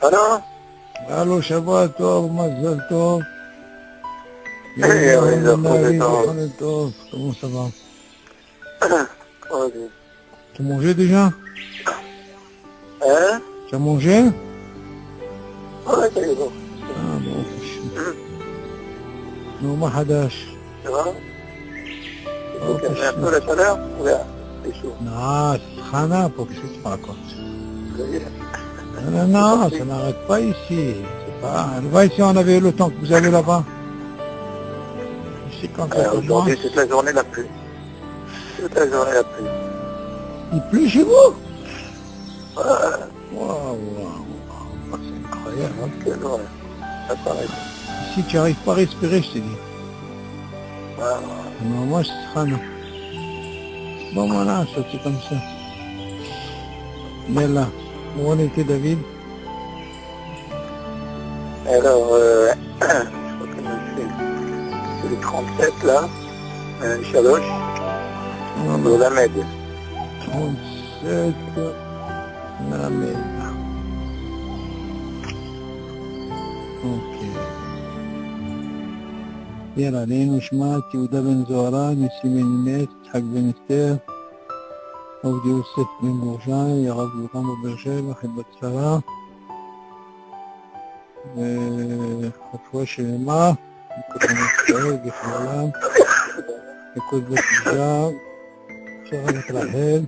Alors Allô, Shabbat Tov, Mazal Tov. Oui, oui, Tov. Comment ça va? Ok. Tu as mangé déjà? Hein? Tu as mangé? Ouais, c'est bon. Ah bon, non, ما حداش. Ça va? Il faut calmer un peu la chaleur ou là, c'est chaud? Non, c'est Khana, pour qu'est-ce que tu me racontes? Oui. Non, non, ça n'arrête pas ici. C'est pas... Va ici, on avait le temps que vous avez là-bas. Ici, quand ça commence... Aujourd'hui, toute la journée la pluie. Toute la journée la pluie. Il pleut chez vous? Ouais, Waouh, waouh, waouh, c'est incroyable. Hein? quelle journée. Ça paraît. Ici, tu n'arrives pas à respirer, je te dis. Ouais, Non, moi, c'est Khana. Bon, voilà, ça, c'est comme ça. Mais là, où on était, David? alors, je crois que c'est les 37 là, Chaloche, de la Med. 37, la merde. Ok. يلا لين وشمات يهودا بن زهران نسيم بن ميت إسحاق بن استير عبد يوسف بن مرجان يعقوب بن قمر بن شيبة حبة سلام خطوة شيماء يكون مستعد بحلام يكون بتجاب شغلة رحيل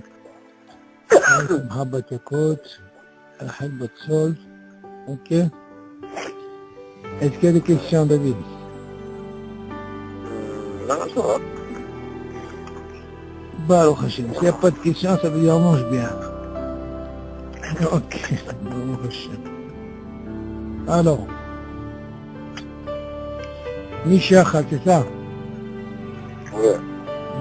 محبة يكوت حبة سول. Ok. Est-ce qu'il y a des questions, David? Non, ça va. Baruch Hashem. S'il n'y a pas de questions, ça veut dire mange bien. Ok. Baruch Hashem. Alors, Mishachal, c'est ça? Ouais.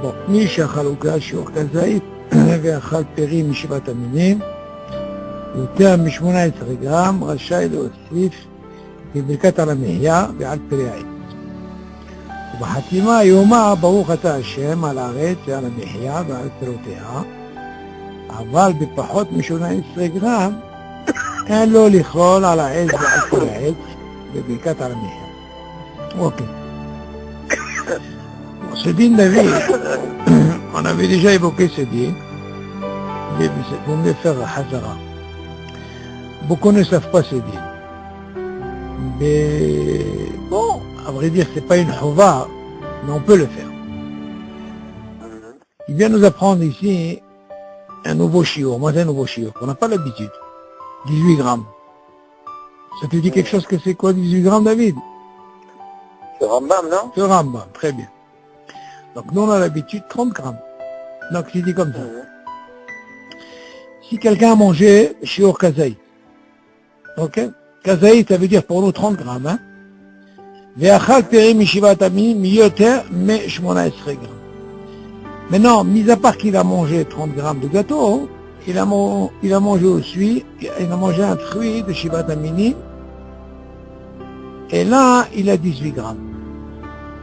Bon, Mishachal הוא שיעור כזית, ואכל פרי משבעת המינים, יותר מ-18 גרם, רשאי להוסיף בברכת על המחיה ועל פרי העץ. ובחתימה יאמר ברוך אתה השם על הארץ ועל המחיה ועל פירותיה, אבל בפחות מ-18 גרם אין לו לכלול על העץ ועל פרי העץ בברכת על המחיה. אוקיי. Ce din David, on avait déjà évoqué ce din, pour mieux faire la Hazara. Beaucoup ne savent pas ce din. Mais bon, à vrai dire, c'est pas une chouva, mais on peut le faire. Il vient nous apprendre ici un nouveau shiur, moi c'est un nouveau shiur, qu'on n'a pas l'habitude. 18 grammes. Ça te dit quelque chose que c'est quoi 18 grammes, David? C'est Rambam, non? C'est Rambam, très bien. Donc nous on a l'habitude 30 grammes. Donc je dis comme ça. Si quelqu'un a mangé shiur kazaï, ok? Kazaï, ça veut dire pour nous 30 grammes, hein? Ve'achal peri mishivat aminim yoter me 18 grammes. Maintenant, mis à part qu'il a mangé 30 grammes de gâteau, il a mangé aussi, il a mangé un fruit de shivat aminim, et là, il a 18 grammes.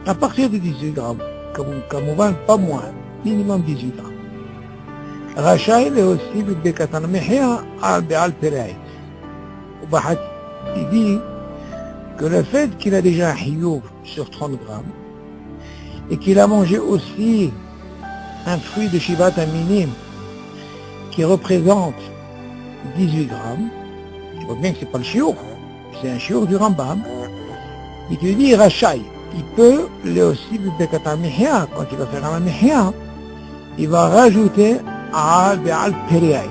À partir de 18 grammes, comme on va, pas moins, minimum 18 grammes. Rachaï est aussi bibbekat al-mihya al peri העץ. Il dit que le fait qu'il a déjà un hiyuv sur 30 grammes et qu'il a mangé aussi un fruit de shivat aminim qui représente 18 grammes, tu vois bien que c'est pas le shiur, c'est un shiur du Rambam, il te dit Rachaï, il peut lui aussi bibbekat al-mihya, quand il va faire un mihya, il va rajouter al peri העץ.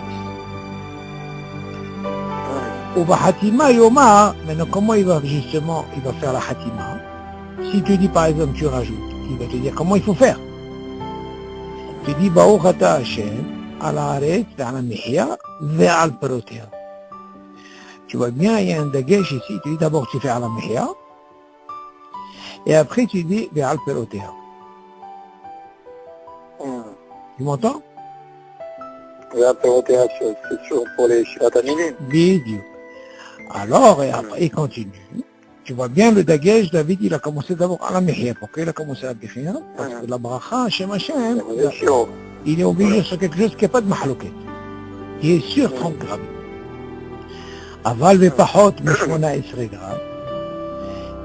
Hatima Yoma, maintenant comment il va justement, il va faire la Hatima? Si tu dis par exemple, tu rajoutes, il va te dire comment il faut faire. Tu dis Baruch ata Hashem, al haaretz ve'al hamihya ve'al pirotea. Tu vois bien, il y a un dagesh ici, tu dis d'abord tu fais al hamihya, et après tu dis ve'al pirotea. Tu m'entends? Ve'al pirotea, c'est sûr pour les shivat aminim. Bidou. Alors, et après, il continue. Tu vois bien le dagesh, David, il a commencé d'abord à la mihya. Pourquoi il a commencé à la mihya? Parce que la bracha, Hashem Hashem, il est obligé sur quelque chose qui n'a pas de mahlouket. Il est sur 30 grammes. Aval vepachot mishmona esrei grammes.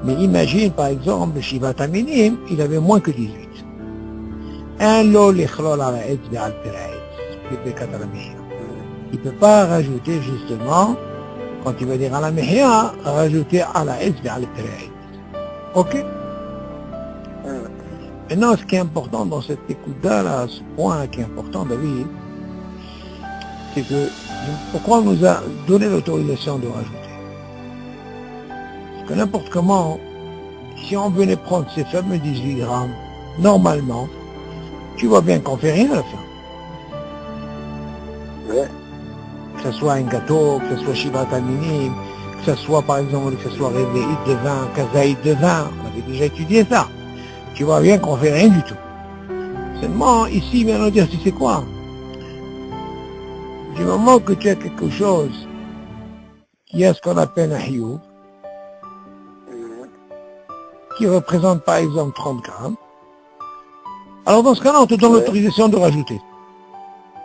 Mais imagine, par exemple, le Shivat Aminim, il avait moins que 18. Un lo lichlol ala etz ve'al pira'etz, il ne peut pas rajouter justement, quand il va dire à la mihya, rajouter à la etz ve'al pira'etz. Ok? Maintenant, ce qui est important dans cette écoute-là, ce point qui est important, David, c'est que pourquoi on nous a donné l'autorisation de rajouter? Parce que n'importe comment, si on venait prendre ces fameux 18 grammes, normalement, tu vois bien qu'on fait rien à la fin. Ouais. Que ce soit un gâteau, que ce soit Shivat Aminim, que ce soit par exemple, que ce soit Réveillé de vin, Kazaïd de vin, on avait déjà étudié ça. Tu vois bien qu'on fait rien du tout. Seulement, ici, il vient nous dire, tu sais quoi? Du moment que tu as quelque chose qui a ce qu'on appelle un hiyou, qui représente par exemple 30 grammes, alors dans ce cas-là, on te donne l'autorisation de rajouter.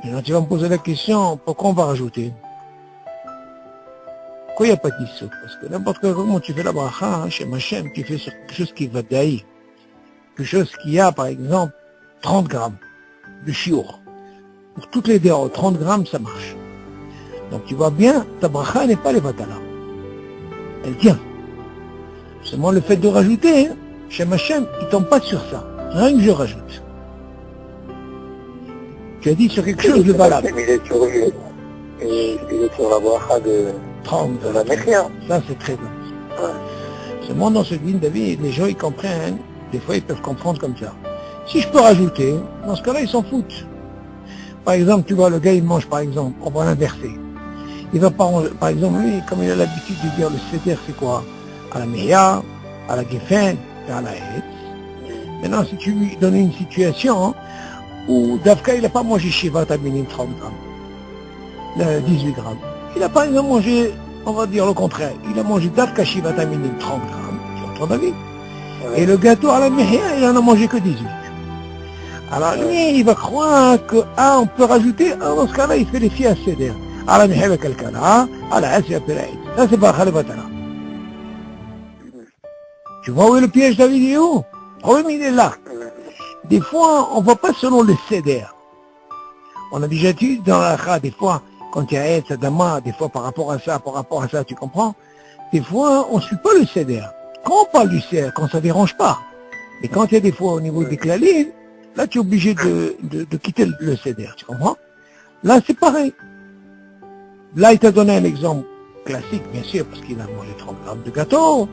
Maintenant, tu vas me poser la question, pourquoi on va rajouter? Pourquoi il n'y a pas d'issue? Parce que n'importe comment tu fais la bracha, chez Machem, tu fais sur quelque chose qui va d'aïe. Quelque chose qui a, par exemple, 30 grammes de chiour. Pour toutes les déos, 30 grammes, ça marche. Donc tu vois bien, ta bracha n'est pas les vatala. Elle tient. Seulement le fait de rajouter, chez Machem, il ne tombe pas sur ça. Rien que je rajoute. Tu as dit sur quelque chose de valable. Il est sur la bracha de 30 la mechia. Ça, c'est très bien. Seulement dans ce din David, les gens, ils comprennent. Des fois, ils peuvent comprendre comme ça. Si je peux rajouter, dans ce cas-là, ils s'en foutent. Par exemple, tu vois, le gars, il mange, par exemple, on va l'inverser. Il va pas, par exemple, lui, comme il a l'habitude de dire, le seder, c'est quoi? À la meya, à la geffen, et à la hetz. Maintenant, si tu lui donnes une situation où Davka, il n'a pas mangé Shivat Aminim 30 grammes, 18 grammes. Il n'a pas mangé, on va dire le contraire, il a mangé Davka Shivat Aminim 30 grammes, tu entends David? Et le gâteau à la mihya, il en a mangé que 18. Alors lui, il va croire que, on peut rajouter, dans ce cas-là, il fait les filles à céder. À la mihya avec quelqu'un, à la hasse et à piraïd. Ça, c'est pas khalifatana. Tu vois où est le piège, David, il est où? Le problème, il est là. Des fois, on ne va pas selon le céder. On a déjà dit dans la kha, des fois, quand il y a Etz, Adama, des fois par rapport à ça, tu comprends? Des fois, on ne suit pas le céder. Quand on parle du céder, quand ça ne dérange pas. Mais quand il y a des fois au niveau des clalines, là, tu es obligé de quitter le céder, tu comprends? Là, c'est pareil. Là, il t'a donné un exemple classique, bien sûr, parce qu'il a mangé 30 grammes de gâteau,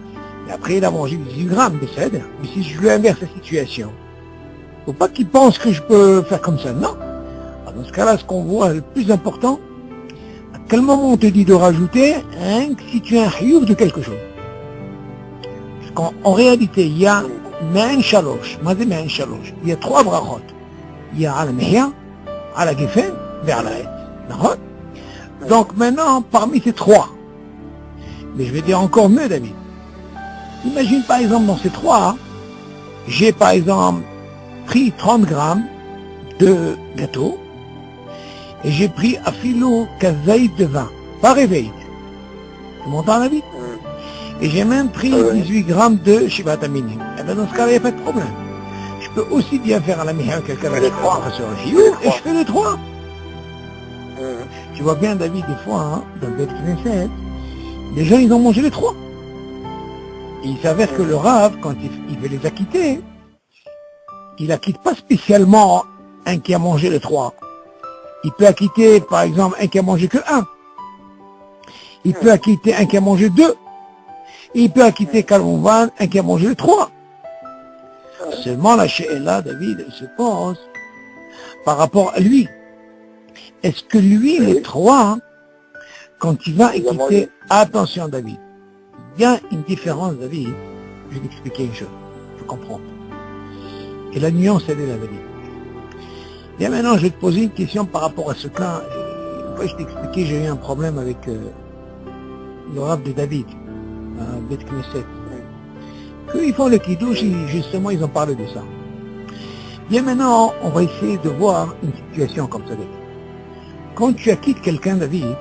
et après, il a mangé 18 grammes de céder. Mais si je lui inverse la situation, faut pas qu'il pense que je peux faire comme ça, non. Alors, dans ce cas-là, ce qu'on voit, le plus important, à quel moment on te dit de rajouter, si tu as un hiyuv de quelque chose. Parce qu'en réalité, il y a Ma'an Shalosh. Il y a 3 brachot. Il y a à la mihya, à la geffen, vers la hetz. Donc maintenant, parmi ces 3, mais je vais dire encore mieux, David. Imagine par exemple dans ces 3, j'ai par exemple pris 30 grammes de gâteau et j'ai pris afilo kazaïd de vin, pas réveil. Tu m'entends, David? Et j'ai même pris 18 grammes de Shivat Aminim. Et bien dans ce cas-là, il n'y a pas de problème. Je peux aussi bien faire à la mihya quelqu'un avec 3 sur le hiyuv et je fais les 3. Tu vois bien, David, des fois, dans le Beth Knesset, les gens, ils ont mangé les 3. Et il s'avère que le Rav, quand il veut les acquitter, il acquitte pas spécialement un qui a mangé les 3. Il peut acquitter, par exemple, un qui a mangé que 1. Il peut acquitter un qui a mangé 2. Et il peut acquitter, Kalmouvan, un qui a mangé les 3. Seulement, la She'ela, David, elle se pose par rapport à lui. Est-ce que lui, les 3, quand il va acquitter, attention, David, il y a une différence, David, je vais t'expliquer une chose, il faut comprendre. Et la nuance, elle est là, David. Bien maintenant, je vais te poser une question par rapport à ce cas. Une fois, je t'ai expliqué, j'ai eu un problème avec le Rav de David, à Beth Knesset. Qu'ils font le kidouche, justement, ils ont parlé de ça. Bien maintenant, on va essayer de voir une situation comme ça, David. Quand tu acquittes quelqu'un, David,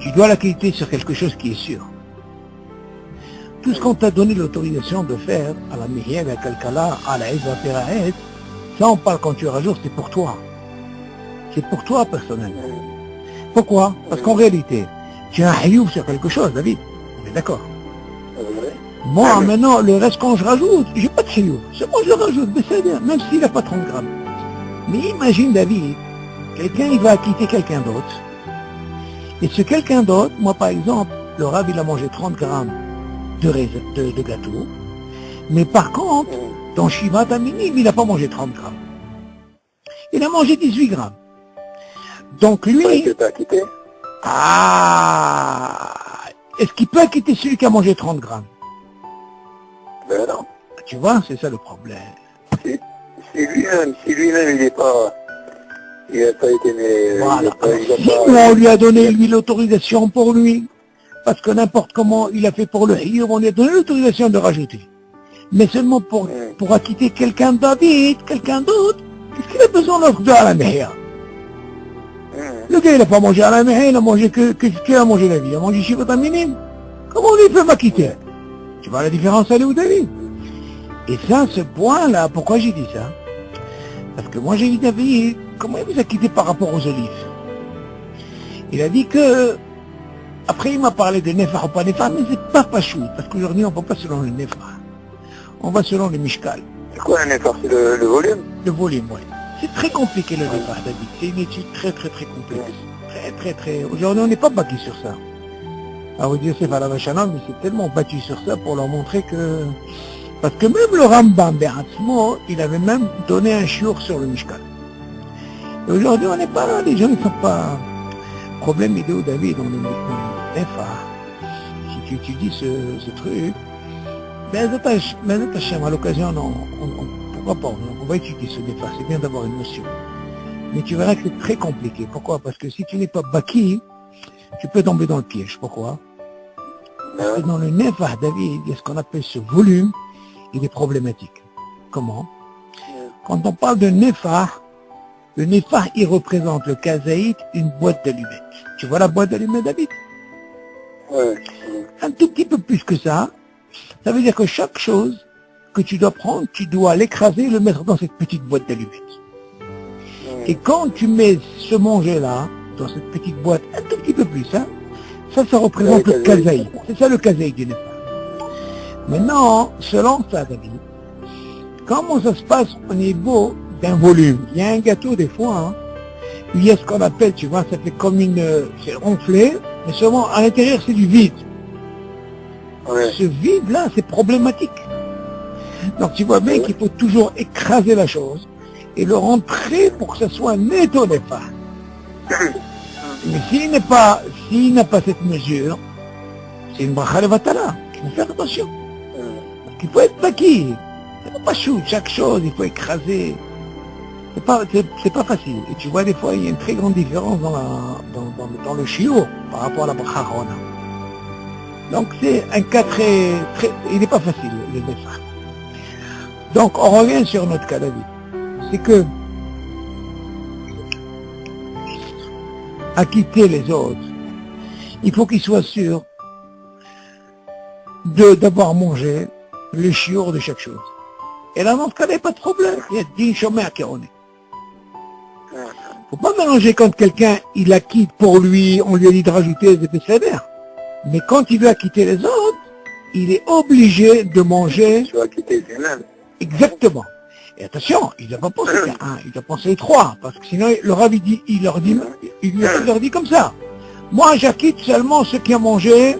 tu dois l'acquitter sur quelque chose qui est sûr. Tout ce qu'on t'a donné l'autorisation de faire, à la Mihiyah, à Kalkala, à la Eva Perahet, ça on parle quand tu rajoutes, c'est pour toi. C'est pour toi personnellement. Pourquoi? Parce qu'en réalité, tu as un hayouf sur quelque chose, David. On est d'accord. Moi, maintenant, le reste quand je rajoute, j'ai pas de hayouf. C'est moi je le rajoute, mais c'est-à-dire, même s'il n'a pas 30 grammes. Mais imagine, David, quelqu'un il va acquitter quelqu'un d'autre. Et ce quelqu'un d'autre, moi par exemple, le Rav il a mangé 30 grammes de gâteau. Mais par contre, dans Shivat Aminim, il n'a pas mangé 30 grammes. Il a mangé 18 grammes. Donc lui... Est-ce qu'il peut acquitter celui qui a mangé 30 grammes? Ben non. Tu vois, c'est ça le problème. Si lui-même, il n'a pas été né... Voilà. Si on lui a donné lui l'autorisation pour lui, parce que n'importe comment il a fait pour le hiyur, on lui a donné l'autorisation de rajouter. Mais seulement pour acquitter quelqu'un de David, quelqu'un d'autre, qu'est-ce qu'il a besoin de à la Mihiyah? Le gars, il n'a pas mangé à la Mihiyah, il a mangé qu'il a mangé la vie, il a mangé Shivat Aminim. Comment il peut m'acquitter? Tu vois la différence, elle est où, David? Et ça, ce point-là, pourquoi j'ai dit ça? Parce que moi, j'ai dit David, comment il vous a quitté par rapport aux olives? Il a dit que, après il m'a parlé de Nefar ou pas Nefar, mais c'est pas Pachout, parce qu'aujourd'hui on ne va pas selon le Nefar. On va selon le Mishkal. C'est quoi un Nefar? C'est le volume? Le volume, oui. C'est très compliqué le Nefar, David. C'est une étude très complexe. Très. Aujourd'hui on n'est pas bâti sur ça. Alors vous dites c'est pas la Vachanam, mais c'est tellement battu sur ça pour leur montrer que... Parce que même le Rambam Be'atzmo, il avait même donné un shiur sur le Mishkal. Et aujourd'hui on n'est pas là, les gens ne sont pas... Problème idéal, David, dans le Nefar, si tu étudies ce truc, mais à l'occasion, pourquoi pas, on va étudier ce Nefar, c'est bien d'avoir une notion. Mais tu verras que c'est très compliqué. Pourquoi? Parce que si tu n'es pas baki, tu peux tomber dans le piège. Pourquoi? Parce que dans le Nefar, David, il y a ce qu'on appelle ce volume, il est problématique. Comment? Quand on parle de Nefar, le Nefar, il représente le kazaït, une boîte d'allumettes. Tu vois la boîte d'allumettes, David? Oui. Un tout petit peu plus que ça. Ça veut dire que chaque chose que tu dois prendre, tu dois l'écraser et le mettre dans cette petite boîte d'allumettes. Et quand tu mets ce manger-là, dans cette petite boîte, un tout petit peu plus, hein, ça représente le kazaït. C'est ça le kazaït du Nefar. Maintenant, selon ça, David, comment ça se passe au niveau d'un volume? Il y a un gâteau des fois, hein, il y a ce qu'on appelle, tu vois, ça fait comme c'est ronflé, mais seulement à l'intérieur c'est du vide. Ouais. Ce vide-là, c'est problématique. Donc tu vois bien qu'il faut toujours écraser la chose et le rentrer pour que ça soit net au Nefar. Mais s'il n'a pas cette mesure, c'est une bracha levatala. Il faut faire attention. Il faut être baki. C'est pas chou, chaque chose, il faut écraser. C'est pas facile. Et tu vois, des fois, il y a une très grande différence dans le shiur par rapport à la bracha rona. Donc c'est un cas très, il n'est pas facile, le Nefar. Donc on revient sur notre cas, David. C'est que à quitter les autres, il faut qu'ils soient sûrs d'avoir mangé le shiur de chaque chose. Et là, dans ce cas, il n'y a pas de problème. Il y a 10 chômeurs qui en est. Faut pas mélanger quand quelqu'un, il acquitte pour lui, on lui a dit de rajouter des effets sévères. Mais quand il veut acquitter les autres, il est obligé de manger... Tu vas acquitter lui-même. Exactement. Et attention, il ne doit pas penser qu'à un, il doit penser 3, parce que sinon le Rav il leur dit comme ça. Moi j'acquitte seulement ceux qui ont mangé,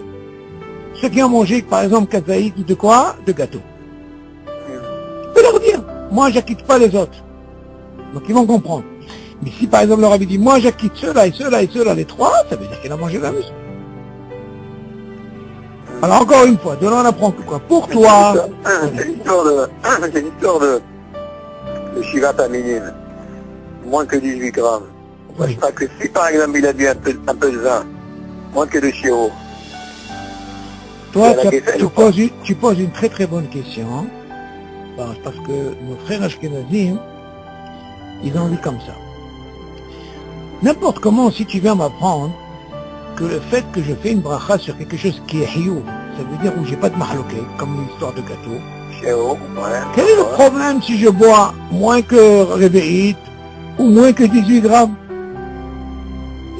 par exemple kazaït ou de quoi? De gâteau. Je peux leur dire, moi j'acquitte pas les autres. Donc ils vont comprendre. Mais si par exemple le Rav dit, moi j'acquitte ceux-là et ceux-là et ceux-là, les 3, ça veut dire qu'il a mangé la maison. Alors encore une fois, de là on apprend que quoi? Pour toi... C'est l'histoire de Shivat Aminim. Moins que 18 grammes. Oui. Parce que si par exemple il a bu un peu de vin, moins que de chiro. Toi, tu poses une très très bonne question. Hein? Parce que nos frères Ashkenazim, ils ont dit comme ça. N'importe comment, si tu viens m'apprendre, que le fait que je fais une bracha sur quelque chose qui est hiyou, ça veut dire où j'ai pas de mahlouké, comme l'histoire de gâteau. Chez vous, ouais. Quel est le problème si je bois moins que Réveillite ou moins que 18 grammes?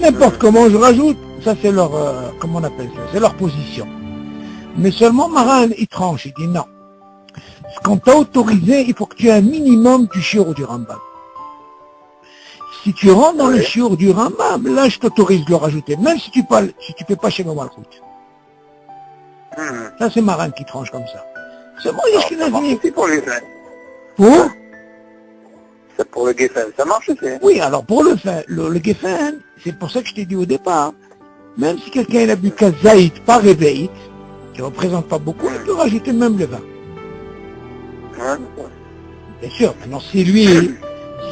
N'importe comment je rajoute, ça c'est leur, comment on appelle ça, c'est leur position. Mais seulement Maran, il tranche, il dit non. Quand t'as autorisé, il faut que tu aies un minimum du shiur du Rambam. Si tu rentres dans le shiur du Rambam, là je t'autorise de le rajouter, même si tu fais pas chez Malchut. Ça c'est Maran qui tranche comme ça. C'est moi, C'est pour les fins. Pour C'est pour le Geffen, ça marche aussi. Oui, alors pour le Geffen, c'est pour ça que je t'ai dit au départ, même si quelqu'un il a bu Kazaït par Réveillite, qui ne représente pas beaucoup, il peut rajouter même le vin. Bien sûr, maintenant si lui,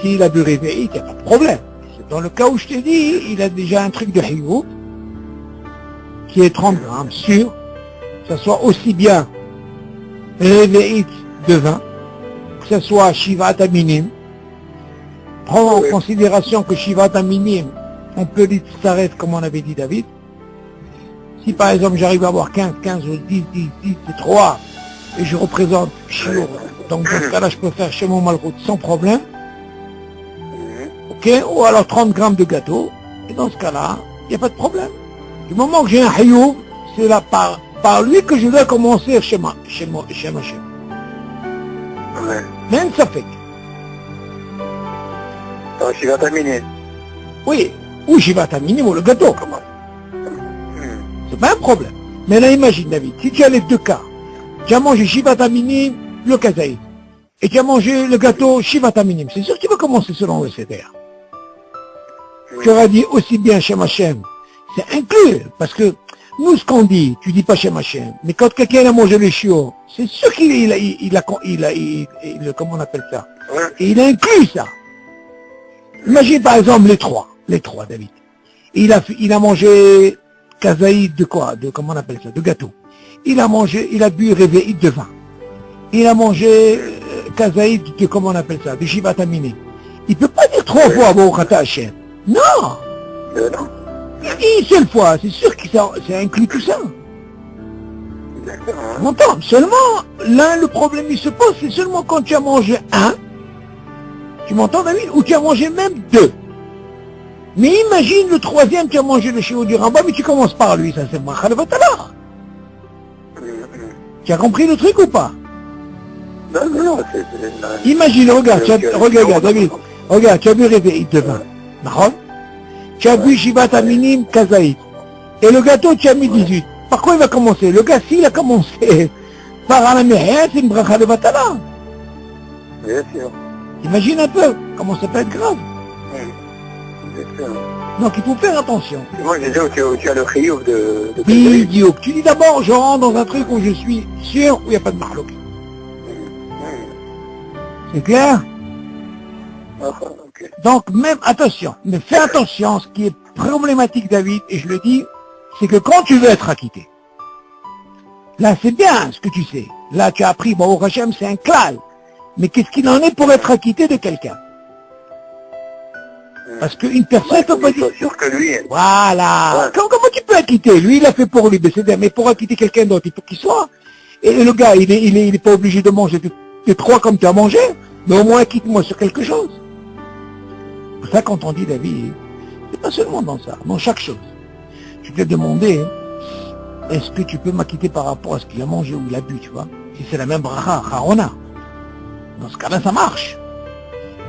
s'il a bu Réveillite, il n'y a pas de problème. C'est dans le cas où je t'ai dit, il a déjà un truc de Hiyou, qui est 30 grammes, sûr, que ce soit aussi bien Réveillite de vin, que ce soit Shivat Aminim. Prends en considération que Shivat Aminim, on peut dire s'arrête comme on avait dit David. Si par exemple j'arrive à avoir 15 ou 10, c'est 3, et je représente Shiur, donc dans ce cas-là je peux faire chez mon Malchut sans problème. Ok, ou alors 30 grammes de gâteau, et dans ce cas-là, il n'y a pas de problème. Du moment que j'ai un Hiyuv, c'est là par lui que je dois commencer chez ma Shem. Même ça fait. Shivat Aminim. Oui, ou Shivat Aminim ou le gâteau. C'est pas un problème. Mais là, imagine, David, si tu as les deux cas, tu as mangé Shivat Aminim, le kazaïd, et tu as mangé le gâteau Shivat Aminim, c'est sûr que tu vas commencer selon le CDR. Tu auras dit aussi bien Shem Hashem, c'est inclus, parce que nous, ce qu'on dit, tu dis pas Shem Hashem, mais quand quelqu'un a mangé le chiot, c'est sûr qu'il a, comment on appelle ça, et il a inclus ça. Imagine par exemple les trois, David. Il a mangé kazaïd de quoi, comment on appelle ça, de gâteau. Il a bu Réveillite de vin. Il a mangé kazaïd de, comment on appelle ça, de Shivat Aminim. Il peut pas dire 3 fois Baruch Hashem. Non. Non. Une seule fois, c'est sûr que ça inclut tout ça. Tu m'entends? Seulement, là, le problème il se pose, c'est seulement quand tu as mangé un, tu m'entends David, ou tu as mangé même 2. Mais imagine le troisième, tu as mangé le shiur du Rambam, mais tu commences par lui, ça c'est bracha levatala. Tu as compris le truc ou pas? Non, Imagine, regarde David, regarde, tu as bu Réveillite de vin, d'accord? Tu as bu Shivat Aminim Kazaït. Et le gâteau, tu as mis 18. Par quoi il va commencer? Le gars, s'il a commencé par Alamehia, c'est une bracha de Vatala. Bien sûr. Imagine un peu comment ça peut être grave. Bien sûr. Donc il faut faire attention. Moi, j'ai dit où tu as le chiyuv de Idiot. Tu dis d'abord, je rentre dans un truc où je suis sûr, où il n'y a pas de marlouk. C'est clair? Okay. Donc même, attention, mais fais attention, ce qui est problématique David, et je le dis, c'est que quand tu veux être acquitté, là c'est bien ce que tu sais, là tu as appris, bon au Hachem c'est un klal, mais qu'est-ce qu'il en est pour être acquitté de quelqu'un? Parce qu'une personne peut pas dire... sûr que lui... Voilà, ouais. Comment tu peux acquitter? Lui il a fait pour lui, mais pour acquitter quelqu'un d'autre, il faut qu'il soit, et le gars il est pas obligé de manger de 3 comme tu as mangé, mais au moins acquitte-moi sur quelque chose. C'est pour ça quand on dit David, c'est pas seulement dans ça, dans chaque chose. Tu peux demander, est-ce que tu peux m'acquitter par rapport à ce qu'il a mangé ou il a bu, tu vois? Si c'est la même bracha, harona. Dans ce cas-là, ça marche.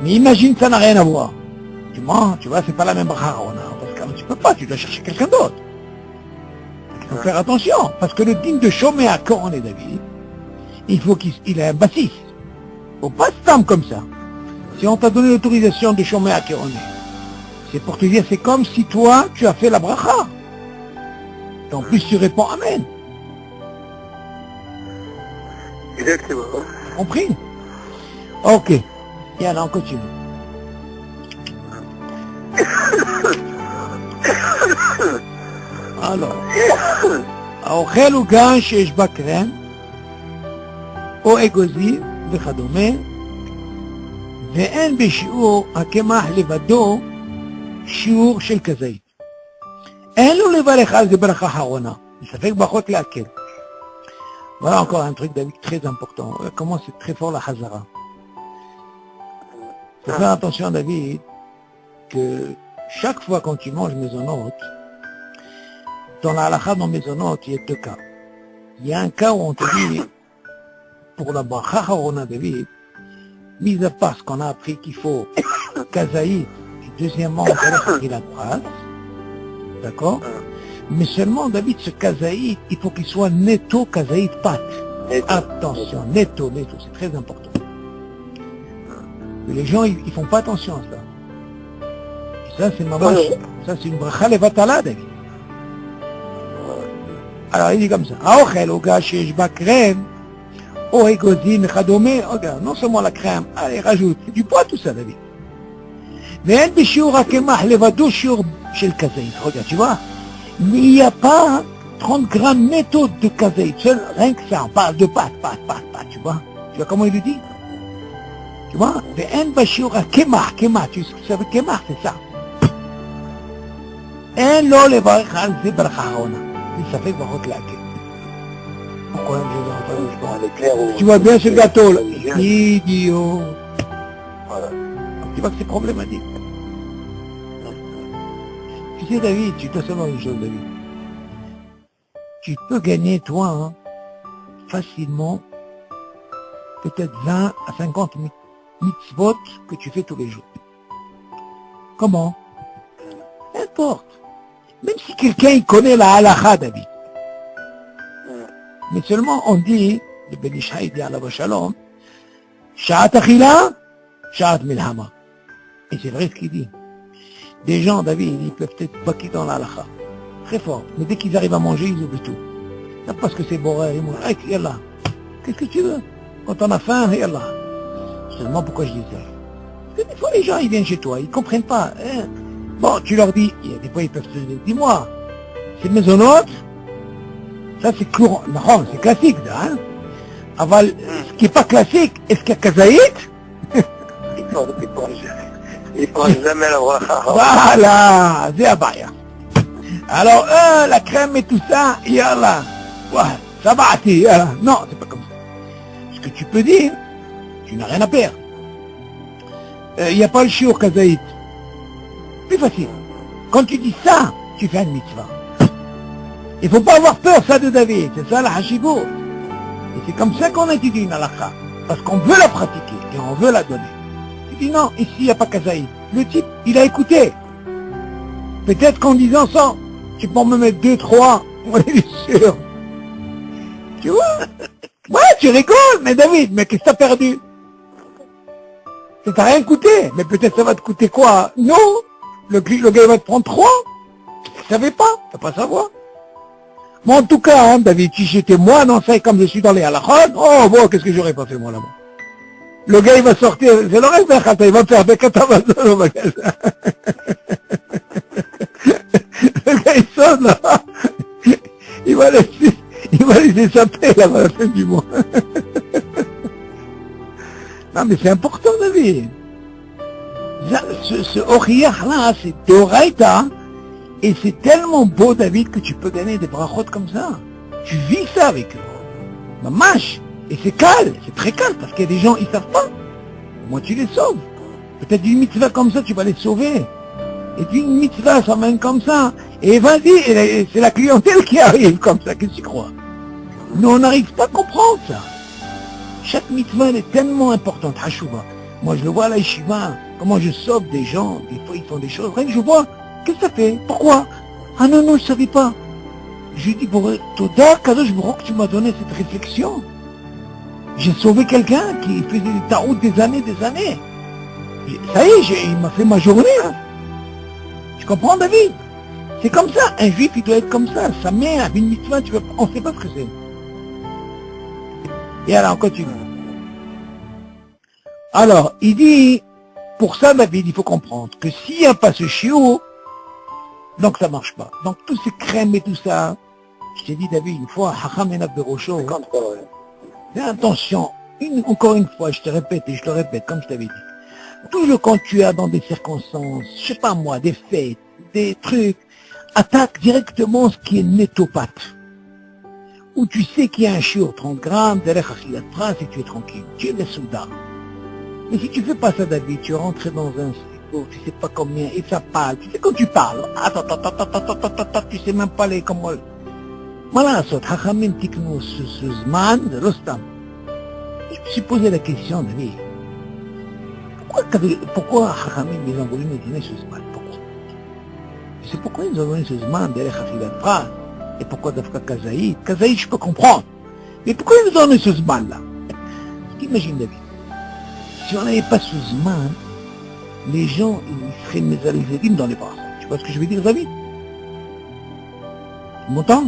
Mais imagine, ça n'a rien à voir. Tu vois, c'est pas la même bracha, harona. Parce que tu peux pas, tu dois chercher quelqu'un d'autre. Il faut faire attention, parce que le digne de Shomé à Koron et David, il faut qu'il ait un bassiste. Faut pas se tendre comme ça. Si on t'a donné l'autorisation de Shomé à Koron, c'est pour te dire, c'est comme si toi, tu as fait la bracha. Et en plus, tu réponds Amen. Exactement. Compris? Ok. Et alors, on continue. Alors. האוכל עוגה שיש בה קרם, או אגוזי וכדומה, ואין בשיעור הקמח לבדו שיעור של כזית. אין לו לברך על זה ברכה אחרונה. מספק ברכות להקל. Voilà encore un truc, David, très important. Comment c'est très fort la Hazara. Faut faire attention, David, que chaque fois quand tu manges maisonnote, dans la halakha dans maisonnote, il y a deux cas. Il y a un cas où on te dit, pour la bracha harona, David, mis à part ce qu'on a appris qu'il faut kazaït, et deuxièmement, on va la trace, d'accord? Mais seulement, David, ce kazaït, il faut qu'il soit netto kazaït pat. Attention, netto, c'est très important. Et les gens, ils font pas attention à ça. Et ça, c'est maman, ça, c'est une bracha levatala, David. Alors, il dit comme ça, האוכל, עוגה שיש בה crème, או אגוזים וכדומה, regarde, non seulement la crème, allez, rajoute, c'est du poids tout ça, David. ואין בשיעור הקמח לבדו שיעור של כזית, regarde, tu vois. Mais il n'y a pas 30 grammes netto de kazait, rien que ça, on parle de pâte, tu vois. Tu vois comment il le dit? Tu vois? ואין בשיעור הקמח, tu sais ce que ça veut קמח, c'est ça. אין לו לברך על זה ברכה אחרונה. Ça fait baroque là. Pourquoi tu vois bien ce gâteau là? Idiot. Voilà. Tu vois que c'est problématique. Tu sais, David, tu dois savoir une chose, David. Tu peux gagner, toi, hein, facilement, peut-être 20 à 50 mitzvot que tu fais tous les jours. Comment? N'importe. Même si quelqu'un il connaît la halakha, David. Mais seulement on dit, le Ben Ishai dit à la Shalom, Sha'at achila, Sha'at milhama. Et c'est vrai ce qu'il dit. Des gens, David, ils peuvent être baki dans la halakha. Très fort. Mais dès qu'ils arrivent à manger, ils oublient tout. C'est parce que c'est boré, ils mangent. Yallah. Qu'est-ce que tu veux? Quand on a faim, yallah. Seulement pourquoi je dis ça? Parce que des fois les gens, ils viennent chez toi, ils comprennent pas. Hein? Bon, tu leur dis, il y a des fois ils peuvent te dire, dis-moi, c'est maisonnote, ça c'est courant, non, c'est classique, ça, hein. Aval, ce qui n'est pas classique, est-ce qu'il y a kazaït? Il prend jamais la bracha. Voilà, c'est abaya. Alors, la crème et tout ça, yallah, ouais, ça va, yallah. Non, c'est pas comme ça. Ce que tu peux dire, tu n'as rien à perdre. Il n'y a pas le shiur kazaït. Plus facile. Quand tu dis ça, tu fais une mitzvah. Il ne faut pas avoir peur, ça, de David. C'est ça, la hashibot. Et c'est comme ça qu'on étudie une halakha. Parce qu'on veut la pratiquer et on veut la donner. Tu dis non, ici, il n'y a pas kazaïd. Le type, il a écouté. Peut-être qu'en disant ça, tu peux me mettre 2, 3. On est sûr. Tu vois? Ouais, tu rigoles, mais David, mais qu'est-ce que t'as perdu? Ça t'a rien coûté. Mais peut-être ça va te coûter quoi? Non. Le gars va te prendre 3. Tu savais pas, tu vas pas savoir. Mais en tout cas, hein, David, si j'étais moi dans ça, comme je suis dans les halakhot, oh bon, qu'est-ce que j'aurais pas fait moi là-bas? Le gars il va sortir, c'est l'oreille il va faire Bekatavazon au magasin. Le gars il sonne là, il va laisser sa paix là-bas à la fin du mois. Non mais c'est important, David. Ce Oriach là, c'est Doraita, et c'est tellement beau, David, que tu peux gagner des brachot comme ça. Tu vis ça avec eux. Mamash. Et c'est calme, c'est très calme, parce qu'il y a des gens, ils savent pas. Moi, tu les sauves. Peut-être d'une mitzvah comme ça, tu vas les sauver. Et d'une mitzvah, ça mène comme ça. Et vas-y, c'est la clientèle qui arrive comme ça, qu'est-ce que tu crois? Nous, on n'arrive pas à comprendre ça. Chaque mitzvah, elle est tellement importante, Hashuva. Moi, je le vois à la yeshiva, comment je sauve des gens, des fois ils font des choses, rien que je vois, qu'est-ce que ça fait? Pourquoi? Ah non, je ne savais pas. Je lui dis, Toda, Kadosh Baruch, que tu m'as donné cette réflexion. J'ai sauvé quelqu'un qui faisait des taroutes des années. Ça y est, il m'a fait ma journée. Hein. Tu comprends, David? C'est comme ça, un juif, il doit être comme ça. Sa mère, une mitzvah, on ne sait pas ce que c'est. Et alors, on continue. Alors, il dit, pour ça, David, il faut comprendre que s'il n'y a pas ce chiot, donc ça marche pas. Donc, tous ces crèmes et tout ça, je t'ai dit, David, une fois, Hacham Enav Berosho, fais attention, encore une fois, je te répète et je te répète, comme je t'avais dit. Toujours quand tu es dans des circonstances, je sais pas moi, des fêtes, des trucs, attaque directement ce qui est nétopathe. Où tu sais qu'il y a un chiour 30 grammes, derrière Chassidat Pras et tu es tranquille. Tu es le souda. Mais si tu fais pas ça David, tu rentres dans un slipo, tu sais pas combien, et ça parle. Tu sais quand tu parles, attends, tu sais même pas les comment. Voilà, ça, Chachamim tiknou ce zman de Rostam. Je me suis posé la question, David. Pourquoi Chachamim ils ont voulu nous donner ce zman? Pourquoi? C'est pourquoi ils ont donné ce zman derrière Chassidat Pras? Et pourquoi Dafka Kazaïd? Kazaïd, je peux comprendre. Mais pourquoi ils nous donnent ce zman-là? T'imagines, David, si on n'avait pas ce zman, les gens, ils seraient mésalisés dans les bras. Tu vois ce que je veux dire, David? Tu m'entends?